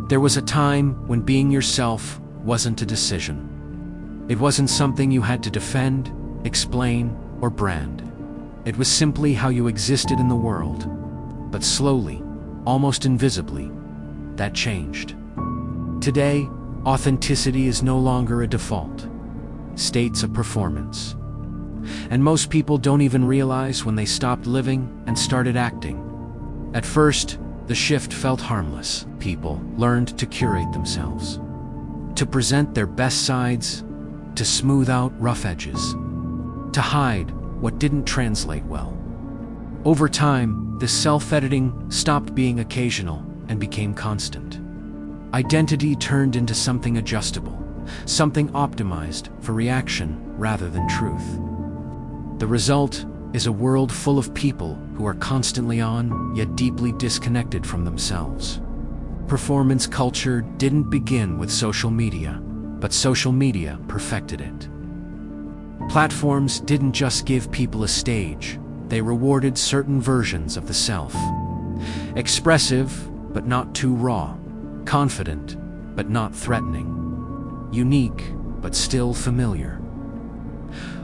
There was a time when being yourself wasn't a decision. It wasn't something you had to defend, explain, or brand. It was simply how you existed in the world. But slowly, almost invisibly, that changed. Today, authenticity is no longer a default. State's a performance. And most people don't even realize when they stopped living and started acting. At first, the shift felt harmless. People learned to curate themselves, to present their best sides, to smooth out rough edges, to hide what didn't translate well. Over time, this self-editing stopped being occasional and became constant. Identity turned into something adjustable, something optimized for reaction rather than truth. The result is a world full of people who are constantly on, yet deeply disconnected from themselves. Performance culture didn't begin with social media, but social media perfected it. Platforms didn't just give people a stage, they rewarded certain versions of the self. Expressive, but not too raw. Confident, but not threatening. Unique, but still familiar.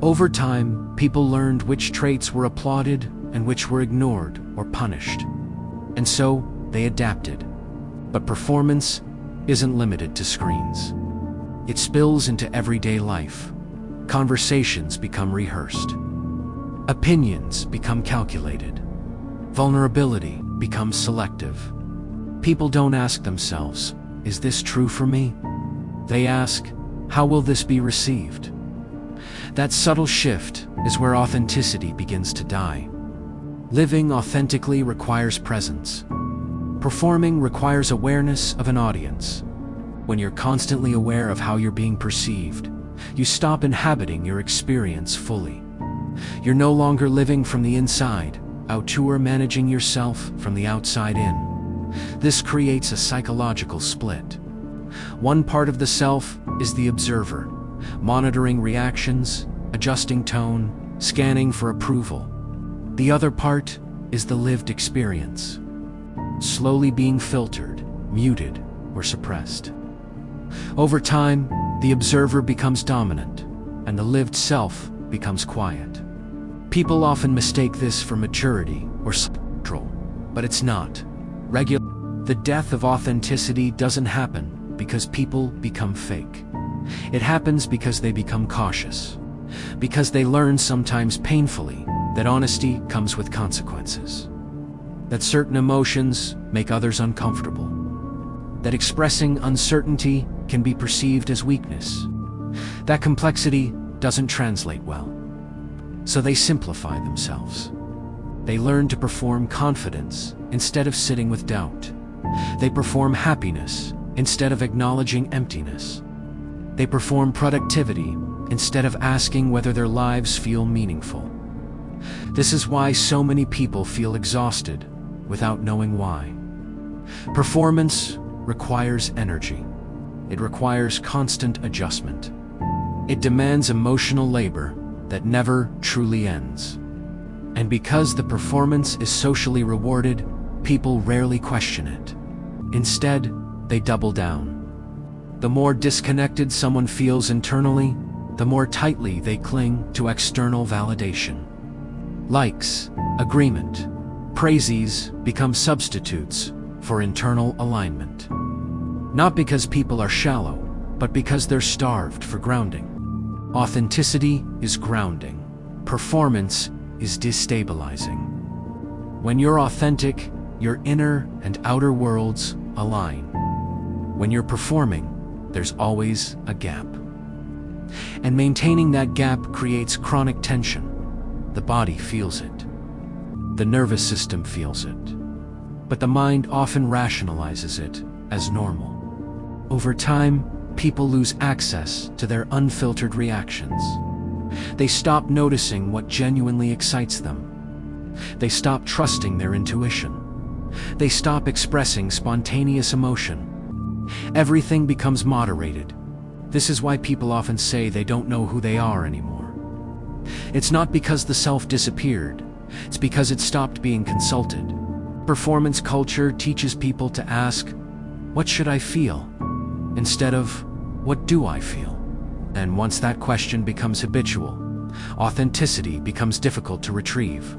Over time, people learned which traits were applauded and which were ignored or punished. And so, they adapted. But performance isn't limited to screens. It spills into everyday life. Conversations become rehearsed. Opinions become calculated. Vulnerability becomes selective. People don't ask themselves, is this true for me? They ask, how will this be received? That subtle shift is where authenticity begins to die. Living authentically requires presence. Performing requires awareness of an audience. When you're constantly aware of how you're being perceived, you stop inhabiting your experience fully. You're no longer living from the inside, you're managing yourself from the outside in. This creates a psychological split. One part of the self is the observer, monitoring reactions, adjusting tone, scanning for approval. The other part is the lived experience, slowly being filtered, muted, or suppressed. Over time, the observer becomes dominant, and the lived self becomes quiet. People often mistake this for maturity or self-control, but it's not. The death of authenticity doesn't happen because people become fake. It happens because they become cautious, because they learn, sometimes painfully, that honesty comes with consequences, that certain emotions make others uncomfortable, that expressing uncertainty can be perceived as weakness. That complexity doesn't translate well, so they simplify themselves. They learn to perform confidence instead of sitting with doubt. They perform happiness instead of acknowledging emptiness. They perform productivity instead of asking whether their lives feel meaningful. This is why so many people feel exhausted without knowing why. Performance requires energy. It requires constant adjustment. It demands emotional labor that never truly ends. And because the performance is socially rewarded, people rarely question it. Instead, they double down. The more disconnected someone feels internally, the more tightly they cling to external validation. Likes, agreement, praises become substitutes for internal alignment. Not because people are shallow, but because they're starved for grounding. Authenticity is grounding. Performance is destabilizing. When you're authentic, your inner and outer worlds align. When you're performing, there's always a gap. And maintaining that gap creates chronic tension. The body feels it. The nervous system feels it. But the mind often rationalizes it as normal. Over time, people lose access to their unfiltered reactions. They stop noticing what genuinely excites them. They stop trusting their intuition. They stop expressing spontaneous emotion. Everything becomes moderated. This is why people often say they don't know who they are anymore. It's not because the self disappeared. It's because it stopped being consulted. Performance culture teaches people to ask, what should I feel? Instead of, what do I feel? And once that question becomes habitual, authenticity becomes difficult to retrieve.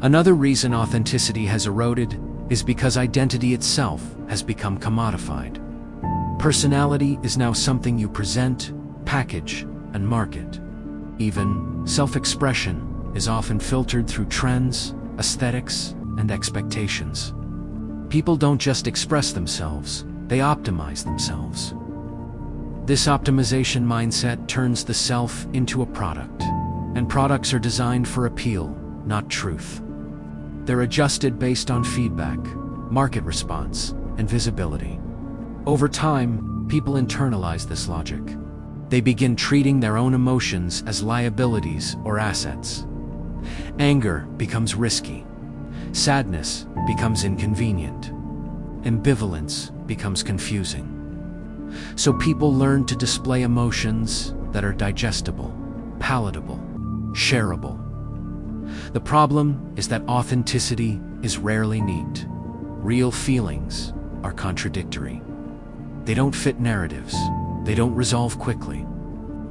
Another reason authenticity has eroded is because identity itself has become commodified. Personality is now something you present, package, and market. Even self-expression is often filtered through trends, aesthetics, and expectations. People don't just express themselves, they optimize themselves. This optimization mindset turns the self into a product, and products are designed for appeal, not truth. They're adjusted based on feedback, market response, and visibility. Over time, people internalize this logic. They begin treating their own emotions as liabilities or assets. Anger becomes risky. Sadness becomes inconvenient. Ambivalence becomes confusing. So people learn to display emotions that are digestible, palatable, shareable. The problem is that authenticity is rarely neat. Real feelings are contradictory. They don't fit narratives, they don't resolve quickly,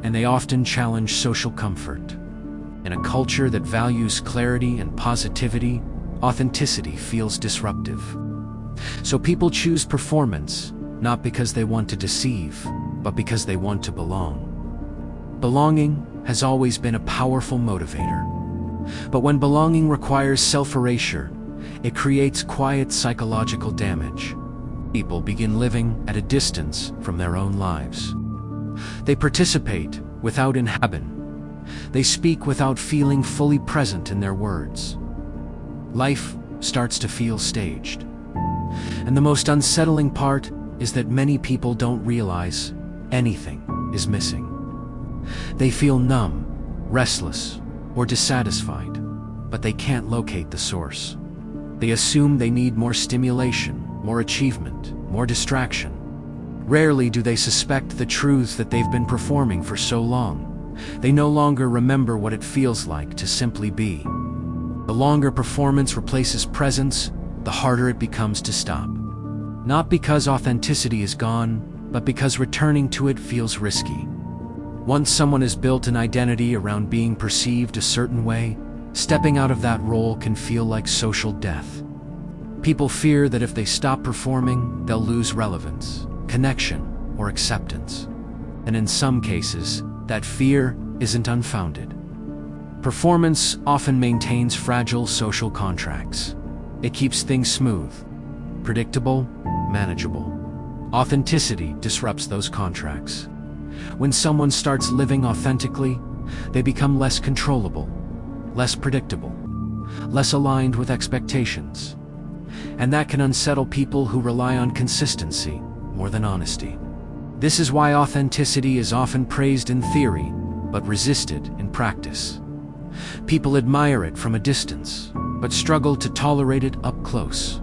and they often challenge social comfort. In a culture that values clarity and positivity, authenticity feels disruptive. So people choose performance, not because they want to deceive, but because they want to belong. Belonging has always been a powerful motivator. But when belonging requires self-erasure, it creates quiet psychological damage. People begin living at a distance from their own lives. They participate without inhabiting. They speak without feeling fully present in their words. Life starts to feel staged. And the most unsettling part is that many people don't realize anything is missing. They feel numb, restless, or dissatisfied, but they can't locate the source. They assume they need more stimulation, more achievement, more distraction. Rarely do they suspect the truth that they've been performing for so long. They no longer remember what it feels like to simply be. The longer performance replaces presence, the harder it becomes to stop. Not because authenticity is gone, but because returning to it feels risky. Once someone has built an identity around being perceived a certain way, stepping out of that role can feel like social death. People fear that if they stop performing, they'll lose relevance, connection, or acceptance. And in some cases, that fear isn't unfounded. Performance often maintains fragile social contracts. It keeps things smooth, predictable, manageable. Authenticity disrupts those contracts. When someone starts living authentically, they become less controllable, less predictable, less aligned with expectations. And that can unsettle people who rely on consistency more than honesty. This is why authenticity is often praised in theory, but resisted in practice. People admire it from a distance, but struggle to tolerate it up close.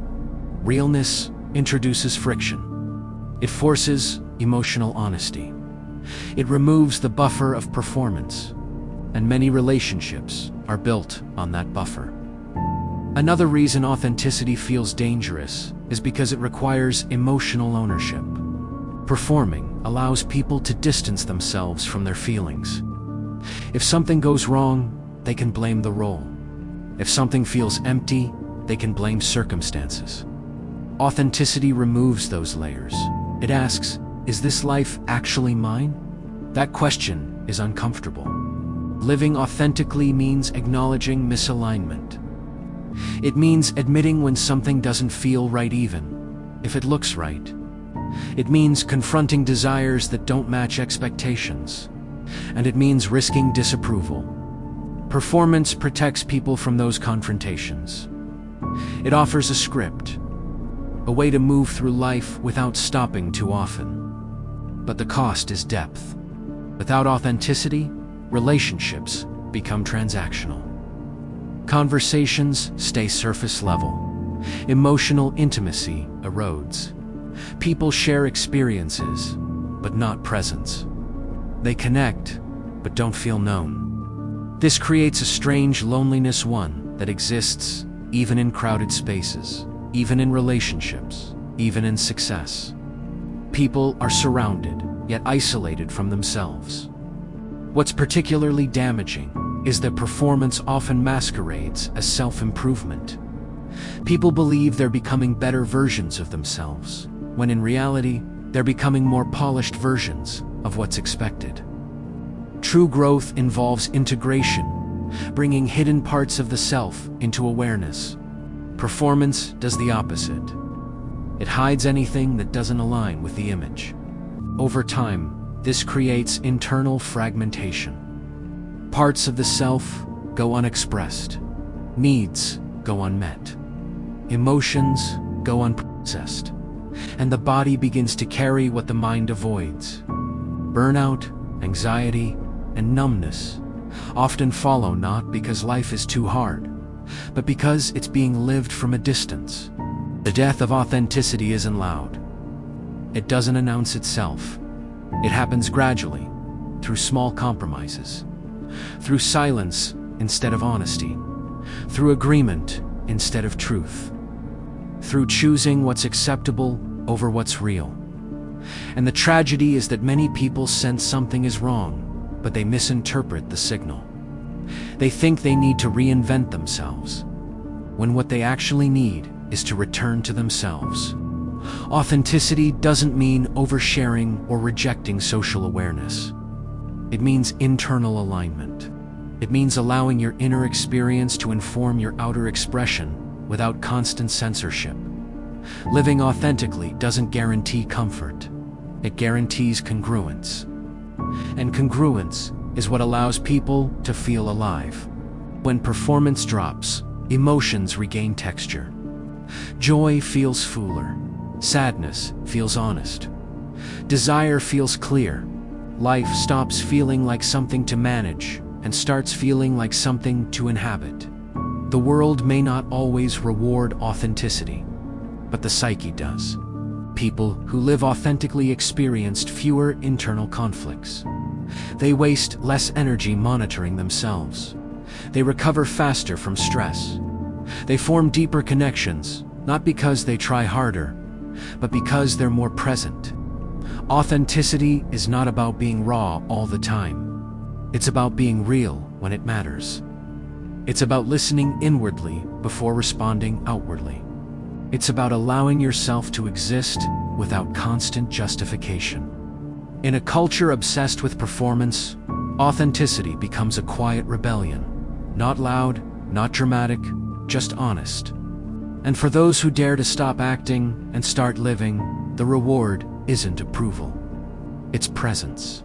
Realness introduces friction. It forces emotional honesty. It removes the buffer of performance, and many relationships are built on that buffer. Another reason authenticity feels dangerous is because it requires emotional ownership. Performing allows people to distance themselves from their feelings. If something goes wrong, they can blame the role. If something feels empty, they can blame circumstances. Authenticity removes those layers. It asks, is this life actually mine? That question is uncomfortable. Living authentically means acknowledging misalignment. It means admitting when something doesn't feel right even if it looks right. It means confronting desires that don't match expectations. And it means risking disapproval. Performance protects people from those confrontations. It offers a script, a way to move through life without stopping too often. But the cost is depth. Without authenticity, relationships become transactional. Conversations stay surface level. Emotional intimacy erodes. People share experiences, but not presence. They connect, but don't feel known. This creates a strange loneliness, one that exists even in crowded spaces, even in relationships. even in success. People are surrounded, yet isolated from themselves. What's particularly damaging is that performance often masquerades as self-improvement. People believe they're becoming better versions of themselves, when in reality, they're becoming more polished versions of what's expected. True growth involves integration, bringing hidden parts of the self into awareness. Performance does the opposite. It hides anything that doesn't align with the image. Over time, this creates internal fragmentation. Parts of the self go unexpressed. Needs go unmet. Emotions go unprocessed. And the body begins to carry what the mind avoids. Burnout, anxiety, and numbness often follow not because life is too hard, but because it's being lived from a distance. The death of authenticity isn't loud. It doesn't announce itself. It happens gradually, through small compromises, through silence instead of honesty, through agreement instead of truth, through choosing what's acceptable over what's real. And the tragedy is that many people sense something is wrong, but they misinterpret the signal. They think they need to reinvent themselves, when what they actually need is to return to themselves. Authenticity doesn't mean oversharing or rejecting social awareness. It means internal alignment. It means allowing your inner experience to inform your outer expression without constant censorship. Living authentically doesn't guarantee comfort. It guarantees congruence. And congruence is what allows people to feel alive. When performance drops, emotions regain texture. Joy feels fuller. Sadness feels honest. Desire feels clear. Life stops feeling like something to manage and starts feeling like something to inhabit. The world may not always reward authenticity, but the psyche does. People who live authentically experienced fewer internal conflicts. They waste less energy monitoring themselves. They recover faster from stress. They form deeper connections, not because they try harder, but because they're more present. Authenticity is not about being raw all the time. It's about being real when it matters. It's about listening inwardly before responding outwardly. It's about allowing yourself to exist without constant justification. In a culture obsessed with performance, authenticity becomes a quiet rebellion. Not loud, not dramatic, just honest. And for those who dare to stop acting and start living, the reward isn't approval. It's presence.